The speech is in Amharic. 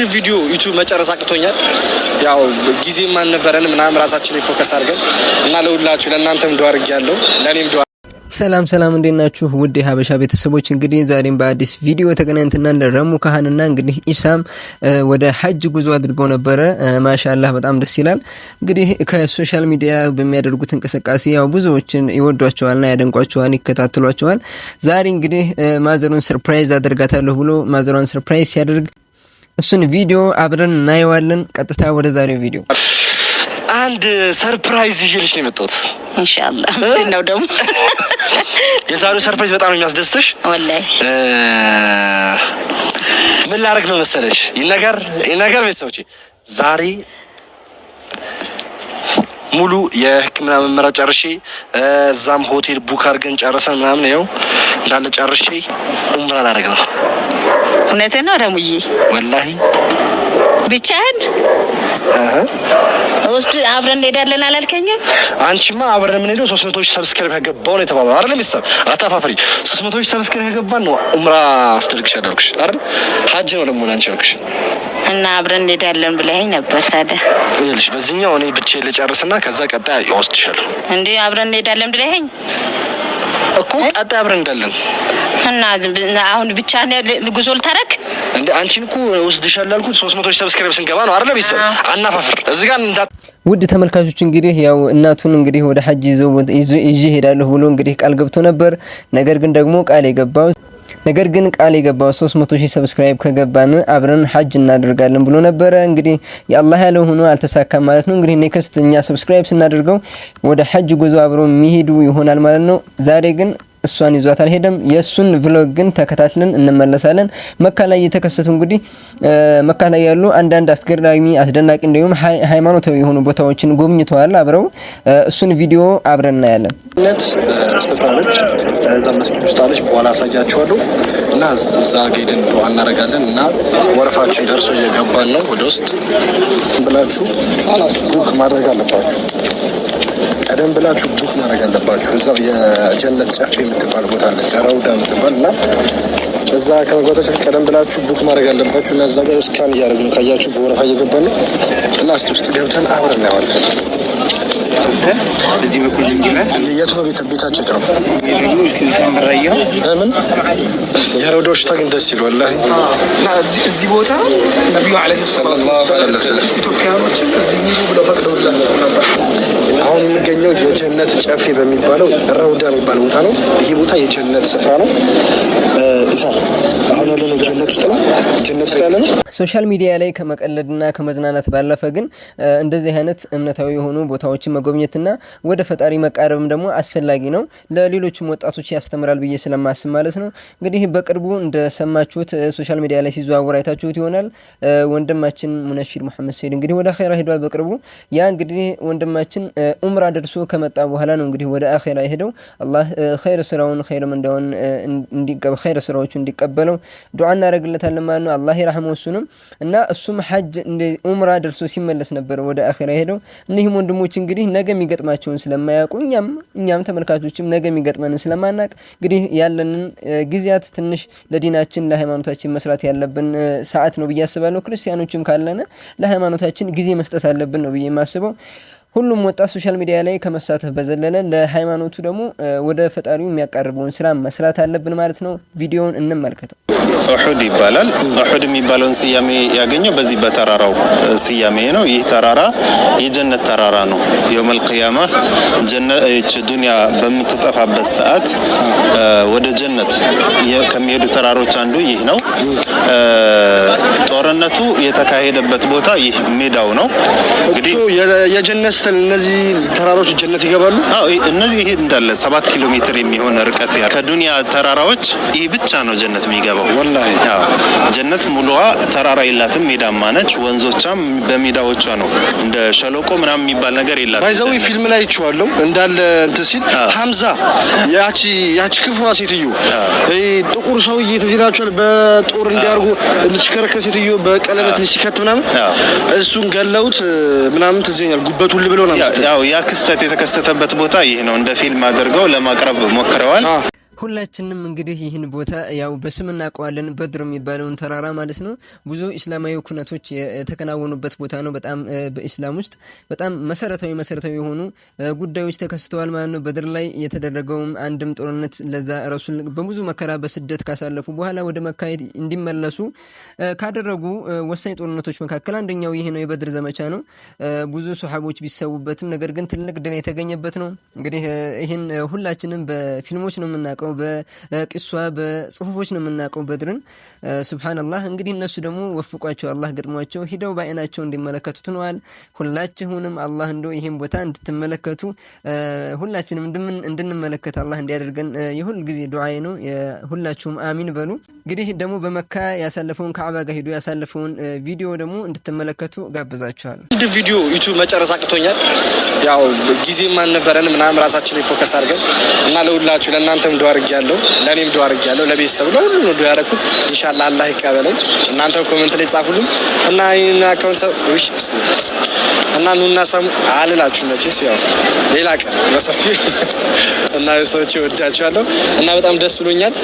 አንድ ቪዲዮ ዩቲዩብ መጨረስ አቅቶኛል። ያው ጊዜም አልነበረንም ምናምን ራሳችን ላይ ፎከስ አድርገን እና ለሁላችሁ ለእናንተም ዱአ አድርጌያለሁ ለኔም ዱአ ሰላም እንዴት ናችሁ ውድ ሀበሻ ቤተሰቦች እንግዲህ ዛሬም በአዲስ ቪዲዮ ተገናኝተናል ረሙ ካህንና እንግዲህ ኢሳም ወደ ሐጅ ጉዞ አድርገው ነበር ማሻአላህ በጣም ደስ ይላል እንግዲህ ከሶሻል ሚዲያ በሚያደርጉት እንቅስቃሴ ያው ብዙዎችን ይወዷቸዋልና ያደንቋቸዋል ይከታተሏቸዋል ዛሬ እንግዲህ ማዘሩን ሰርፕራይዝ አደርጋታለሁ ብሎ ማዘሩን ሰርፕራይዝ ሲያደርግ እሱን ቪዲዮ አብረን እናየዋለን ቀጥታ ወደ ዛሬው ቪዲዮ አንድ ሰርፕራይዝ ይዤልሽ ነው የመጣሁት ኢንሻአላህ ነው ደግሞ የዛሬው ሰርፕራይዝ በጣም የሚያስደስትሽ ወላሂ ምን ላደርግ ነው መሰለሽ ይነገር ቤተሰቦቼ ዛሬ ሙሉ የህክምና መመሪያ ጨርሼ እዛም ሆቴል ቡክ አድርገን ጨርሰን ምናምን ነው እንዳለ ጨርሼ ኡምራ ላደርግ ነው እውነቴን ነው ረሙዬ ወላሂ ብቻህን ውስጥ አብረን እንሄዳለን አላልከኝም? አንቺማ አብረን የምንሄደው 300 ሺህ ሰብስክራይብ ያገባው ነው የተባለው አይደል? ሚስጥር አታፋፍሪ። 300 ሺህ ሰብስክራይብ ያገባን ነው ኡምራ አስደርግሽ ያደርኩሽ አይደል? ሀጅ ነው ደግሞ አንቺ ያልኩሽ እና አብረን እንሄዳለን ብለኸኝ ነበር ታዲያ። ይኸውልሽ በዚህኛው እኔ ብቻዬን ልጨርስና ከዛ ቀጣይ ይወስድሻል። እንዴ አብረን እንሄዳለን ብለኸኝ እኮ ቀጣይ አብረን እንሄዳለን እና አሁን ብቻ ጉዞ ልታረግ እንዴ? አንቺን እኮ ወስድሻል ያልኩት 300 ሺህ ሰብስክራይብ ስንገባ ነው አይደል? ቤተሰብ አናፋፍር እዚህ ጋር ውድ ተመልካቾች እንግዲህ ያው እናቱን እንግዲህ ወደ ሐጅ ይዤ ሄዳለሁ ብሎ እንግዲህ ቃል ገብቶ ነበር። ነገር ግን ቃል የገባው 300 ሺህ ሰብስክራይብ ከገባን አብረን ሐጅ እናደርጋለን ብሎ ነበር። እንግዲህ የአላህ ያለው ሆኖ አልተሳካም ማለት ነው። እንግዲህ ኔክስት እኛ ሰብስክራይብ ስናደርገው ወደ ሐጅ ጉዞ አብሮ የሚሄዱ ይሆናል ማለት ነው። ዛሬ ግን እሷን ይዟት አልሄደም። የሱን ቭሎግ ግን ተከታትለን እንመለሳለን። መካ ላይ የተከሰቱ እንግዲህ መካ ላይ ያሉ አንዳንድ አስደናቂ እንዲሁም ሃይማኖታዊ የሆኑ ቦታዎችን ጎብኝተዋል አብረው። እሱን ቪዲዮ አብረን እናያለን። ነት ስፍራለች እዛ መስጊድ ውስጥ አለች። በኋላ አሳያችኋለሁ እና እዛ ሄደን ዱአ እናደርጋለን እና ወረፋችን ደርሶ እየገባን ነው። ወደ ውስጥ ብላችሁ ቡክ ማድረግ አለባችሁ። ቀደም ብላችሁ ቡክ ማድረግ አለባችሁ። እዛው የጀነት ጨፌ የምትባል ቦታ አለች ረውዳ የምትባል እና እዛ ከመግባታችሁ ቀደም ብላችሁ ቡክ ማድረግ አለባችሁ እና እዛ ጋር ስካን እያደረግን ነው። ካያችሁ በወረፋ እየገባን ነው እና እስቲ ውስጥ ገብተን አብረን እናየዋለን። እዚህ በኩል የት ነው ቤታቸው ነው? ምን የረውዳው ሽታ ግን ደስ ይላል ወላሂ። እና እዚህ ቦታ ነብዩ አለይሂ ሰላቱ ወሰለም ኢትዮጵያኖችን እዚህ ሙሉ ብለው ፈቅደውላቸው ነበር። አሁን የሚገኘው የጀነት ጨፌ በሚባለው ረውዳ የሚባል ቦታ ነው። ይሄ ቦታ የጀነት ስፍራ ነው። አሁን ያለነው ጀነት ውስጥ ነው። ጀነት ውስጥ ያለነው ሶሻል ሚዲያ ላይ ከመቀለድና ከመዝናናት ባለፈ ግን እንደዚህ አይነት እምነታዊ የሆኑ ቦታዎችን መጎብኘትና ወደ ፈጣሪ መቃረብም ደግሞ አስፈላጊ ነው። ለሌሎችም ወጣቶች ያስተምራል ብዬ ስለማስብ ማለት ነው። እንግዲህ በቅርቡ እንደሰማችሁት ሶሻል ሚዲያ ላይ ሲዘዋወር አይታችሁት ይሆናል። ወንድማችን ሙነሺር መሐመድ ሰይድ እንግዲህ ወደ አኺራ ሄዷል በቅርቡ። ያ እንግዲህ ወንድማችን ኡምራ ደርሶ ከመጣ በኋላ ነው እንግዲህ ወደ አኺራ ሄደው አላህ ኸይር ስራውን ኸይር እንደውን ኸይር ስራዎቹ እንዲቀበለው ዱዓ እናደርግለታለን ማለት ነው። አላህ ይርሐመው እሱንም እና እሱም ሐጅ እንደ ኡምራ ደርሶ ሲመለስ ነበር ወደ አኺራ ሄደው። እነዚህ ወንድሞች እንግዲህ ነገ የሚገጥማቸውን ስለማያውቁ እኛም ተመልካቾችም ነገ የሚገጥመንን ስለማናቅ እንግዲህ ያለንን ጊዜያት ትንሽ ለዲናችን ለሃይማኖታችን መስራት ያለብን ሰዓት ነው ብዬ አስባለሁ። ክርስቲያኖችም ካለነ ለሃይማኖታችን ጊዜ መስጠት አለብን ነው ብዬ የማስበው። ሁሉም ወጣት ሶሻል ሚዲያ ላይ ከመሳተፍ በዘለለ ለሃይማኖቱ ደግሞ ወደ ፈጣሪው የሚያቀርበውን ስራ መስራት አለብን ማለት ነው። ቪዲዮውን እንመልከተው። ኡሁድ ይባላል። ኡሁድ የሚባለውን ስያሜ ያገኘው በዚህ በተራራው ስያሜ ነው። ይህ ተራራ የጀነት ተራራ ነው። የውመል ቂያማ ጀነት ዱንያ በምትጠፋበት ሰዓት ወደ ጀነት ከሚሄዱ ተራሮች አንዱ ይህ ነው። ጦርነቱ የተካሄደበት ቦታ ይህ ሜዳው ነው። እንግዲህ የጀነት እነዚህ ተራሮች ጀነት ይገባሉ። አዎ እነዚህ ይሄ እንዳለ 7 ኪሎ ሜትር የሚሆን ርቀት ከዱንያ ተራራዎች ይህ ብቻ ነው ጀነት የሚገባው። ወላሂ አዎ ጀነት ሙሉዋ ተራራ የላትም፣ ሜዳማ ነች። ወንዞቿም በሜዳዎቿ ነው። እንደ ሸለቆ ምናምን የሚባል ነገር የላትም። ባይዘው ፊልም ላይ አይቼዋለሁ እንዳለ እንትን ሲል ሐምዛ ያቺ ክፉዋ ሴትዮ ጥቁር ሰውዬ ተዚላቸዋል በጦር እንዲያርጉ ልትሽከረከር ሴትዮ በቀለበት ሲከት ምናምን እሱን ገለውት ምናምን ተዘኛል ጉበቱ ያው ያ ክስተት የተከሰተበት ቦታ ይሄ ነው። እንደ ፊልም አድርገው ለማቅረብ ሞክረዋል። ሁላችንም እንግዲህ ይህን ቦታ ያው በስም እናውቀዋለን በድር የሚባለውን ተራራ ማለት ነው። ብዙ እስላማዊ ኩነቶች የተከናወኑበት ቦታ ነው። በጣም በእስላም ውስጥ በጣም መሰረታዊ የሆኑ ጉዳዮች ተከስተዋል ማለት ነው። በድር ላይ የተደረገውም አንድም ጦርነት ለዛ ረሱል በብዙ መከራ በስደት ካሳለፉ በኋላ ወደ መካ እንዲመለሱ ካደረጉ ወሳኝ ጦርነቶች መካከል አንደኛው ይሄ ነው፣ የበድር ዘመቻ ነው። ብዙ ሱሐቦች ቢሰውበትም ነገር ግን ትልቅ ድል የተገኘበት ነው። እንግዲህ ይሄን ሁላችንም በፊልሞች ነው የምናውቀው፣ በቂሷ በጽሁፎች ነው የምናውቀው በድርን። ሱብሃንአላህ እንግዲህ እነሱ ደግሞ ወፍቋቸው አላህ ገጥሟቸው ሂደው በአይናቸው እንዲመለከቱት ነዋል። ሁላችሁንም አላህ እንደው ይሄን ቦታ እንድትመለከቱ ሁላችንም እንድንመለከት አላህ እንዲያደርገን የሁል ጊዜ ዱዓዬ ነው። ሁላችሁም አሚን በሉ። እንግዲህ ደግሞ በመካ ያሳለፈውን ከዓባ ጋር ሄዶ ያሳለፈውን ቪዲዮ ደግሞ እንድትመለከቱ ጋብዛችኋለሁ። እንደ ቪዲዮ ዩቲዩብ መጨረስ አቅቶኛል። ያው ጊዜም አልነበረንም ምናምን ራሳችን ላይ ፎከስ አድርገን እና ለሁላችሁ ለእናንተም ዱዓ አድርጌያለሁ፣ ለኔም ዱዓ አድርጌያለሁ፣ ለቤተሰብ ለሁሉ ነው ዱዓ ያደረኩት። ኢንሻአላህ አላህ ይቀበለኝ። እናንተም ኮሜንት ላይ ጻፉልኝ እና ይሄን አካውንት እና ኑና ሰሙ አልላችሁ መቼስ ያው ሌላ ቀን በሰፊው እና ሰዎች ወዳችኋለሁ እና በጣም ደስ ብሎኛል።